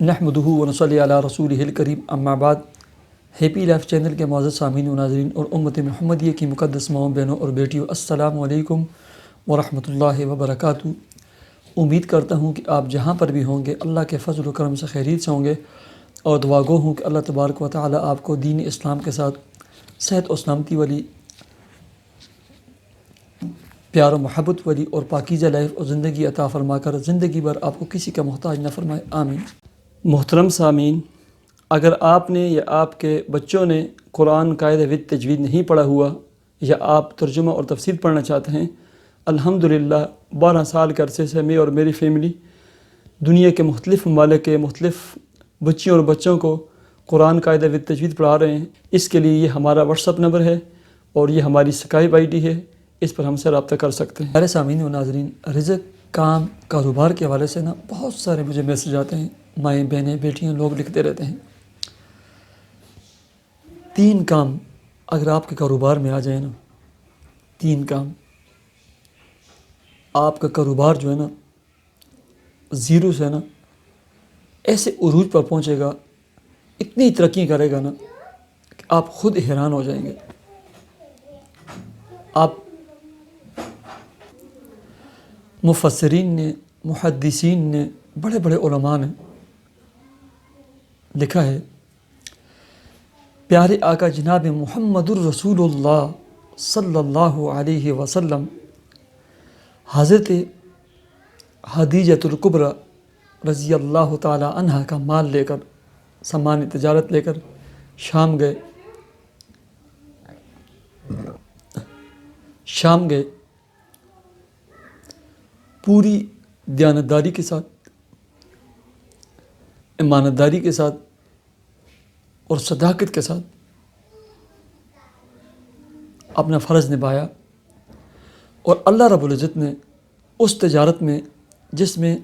نحمدہ و نصلی علی رسولہ الکریم اما بعد۔ ہیپی لائف چینل کے معزز سامعین و ناظرین اور امت محمدیہ کی مقدس ماؤں بہنوں اور بیٹیوں، السلام علیکم ورحمۃ اللہ وبرکاتہ۔ امید کرتا ہوں کہ آپ جہاں پر بھی ہوں گے اللہ کے فضل و کرم سے خیریت سے ہوں گے، اور دعا گو ہوں کہ اللہ تبارک و تعالی آپ کو دین اسلام کے ساتھ صحت و سلامتی والی، پیار و محبت والی اور پاکیزہ لائف اور زندگی عطا فرما کر زندگی بھر آپ کو کسی کا محتاج نہ فرمائے، آمین۔ محترم سامعین، اگر آپ نے یا آپ کے بچوں نے قرآن قاعدہ و تجوید نہیں پڑھا ہوا، یا آپ ترجمہ اور تفسیر پڑھنا چاہتے ہیں، الحمدللہ 12 سال کے عرصے سے میں اور میری فیملی دنیا کے مختلف ممالک کے مختلف بچیوں اور بچوں کو قرآن قاعدہ و تجوید پڑھا رہے ہیں۔ اس کے لیے یہ ہمارا واٹس ایپ نمبر ہے اور یہ ہماری اسکائپ آئی ڈی ہے، اس پر ہم سے رابطہ کر سکتے ہیں۔ میرے سامعین و ناظرین، رزق، کام، کاروبار کے حوالے سے بہت سارے مجھے میسج آتے ہیں، مائیں بہنیں بیٹیاں لوگ لکھتے رہتے ہیں۔ 3 کام اگر آپ کے کاروبار میں آ جائیں 3 کام، آپ کا کاروبار جو ہے زیرو سے ایسے عروج پر پہنچے گا، اتنی ترقی کرے گا کہ آپ خود حیران ہو جائیں گے۔ آپ مفسرین نے، محدثین نے، بڑے بڑے علماء نے لکھا ہے، پیارے آقا جناب محمد الرسول اللہ صلی اللہ علیہ وسلم حضرت خدیجۃ الکبریٰ رضی اللہ تعالی عنہ کا مال لے کر، سامان تجارت لے کر شام گئے۔ پوری دیانتداری کے ساتھ، امانتداری کے ساتھ اور صداقت کے ساتھ اپنا فرض نبھایا، اور اللہ رب العزت نے اس تجارت میں، جس میں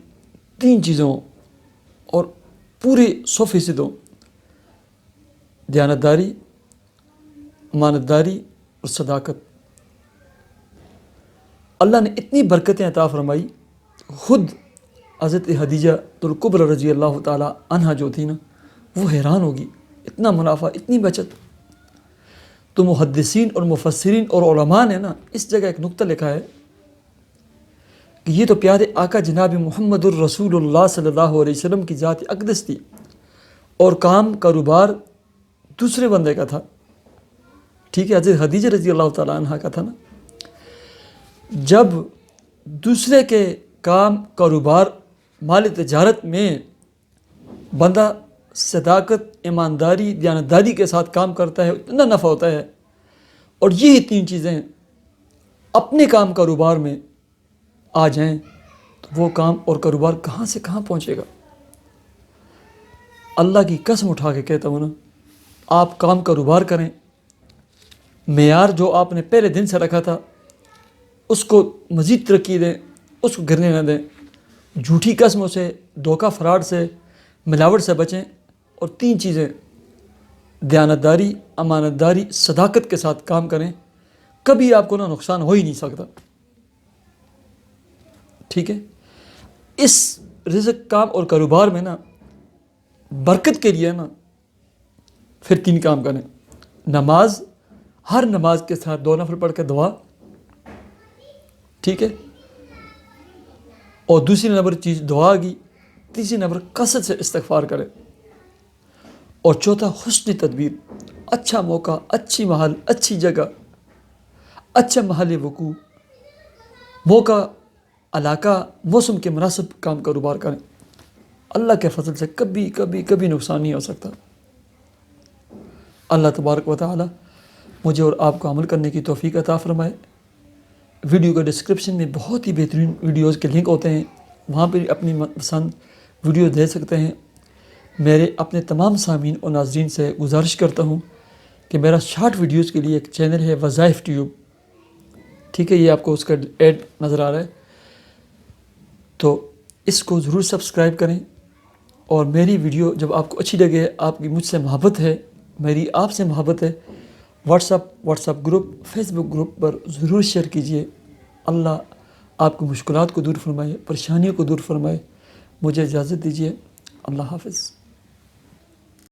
3 چیزوں اور پورے 100% دیانتداری، امانتداری اور صداقت، اللہ نے اتنی برکتیں عطا فرمائی۔ خود حضرت خدیجہ الکبریٰ رضی اللہ تعالی عنہ جو تھی وہ حیران ہوگی، اتنا منافع، اتنی بچت۔ تو محدثین اور مفسرین اور علماء نے اس جگہ ایک نقطہ لکھا ہے کہ یہ تو پیارے آقا جناب محمد الرسول اللہ صلی اللہ علیہ وسلم کی ذات اقدس تھی، اور کام کاروبار دوسرے بندے کا تھا، ٹھیک ہے، حضرت خدیجہ رضی اللہ تعالیٰ عنہ کا تھا جب دوسرے کے کام کاروبار مال تجارت میں بندہ صداقت، ایمانداری، دیانتداری کے ساتھ کام کرتا ہے، اتنا نفع ہوتا ہے، اور یہی 3 چیزیں اپنے کام کاروبار میں آ جائیں تو وہ کام اور کاروبار کہاں سے کہاں پہنچے گا۔ اللہ کی قسم اٹھا کے کہتا ہوں آپ کام کاروبار کریں، معیار جو آپ نے پہلے دن سے رکھا تھا اس کو مزید ترقی دیں، اس کو گرنے نہ دیں، جھوٹی قسموں سے، دھوکہ فراڈ سے، ملاوٹ سے بچیں، اور 3 چیزیں دیانتداری، امانتداری، صداقت کے ساتھ کام کریں، کبھی آپ کو نقصان ہو ہی نہیں سکتا، ٹھیک ہے۔ اس رزق، کام اور کاروبار میں برکت کے لیے پھر 3 کام کریں۔ نماز، ہر نماز کے ساتھ 2 نفل پڑھ کے دعا، ٹھیک ہے، اور دوسری نمبر چیز دعا کی، تیسری نمبر کثرت سے استغفار کرے، اور چوتھا حسن تدبیر، اچھا موقع، اچھی محل، اچھی جگہ، اچھا محل وقوع، موقع، علاقہ، موسم کے مناسب کام کاروبار کریں۔ اللہ کے فضل سے کبھی کبھی کبھی نقصان نہیں ہو سکتا۔ اللہ تبارک و تعالی مجھے اور آپ کو عمل کرنے کی توفیق عطا فرمائے۔ ویڈیو کے ڈسکرپشن میں بہت ہی بہترین ویڈیوز کے لنک ہوتے ہیں، وہاں پہ اپنی پسند ویڈیو دے سکتے ہیں۔ میرے اپنے تمام سامعین اور ناظرین سے گزارش کرتا ہوں کہ میرا شارٹ ویڈیوز کے لیے ایک چینل ہے وظائف ٹیوب، ٹھیک ہے، یہ آپ کو اس کا ایڈ نظر آ رہا ہے، تو اس کو ضرور سبسکرائب کریں، اور میری ویڈیو جب آپ کو اچھی لگے، آپ کی مجھ سے محبت ہے، میری آپ سے محبت ہے، واٹس ایپ گروپ، فیس بک گروپ پر ضرور شیئر کیجئے۔ اللہ آپ کو مشکلات کو دور فرمائے، پریشانیوں کو دور فرمائے۔ مجھے اجازت دیجیے، اللہ حافظ.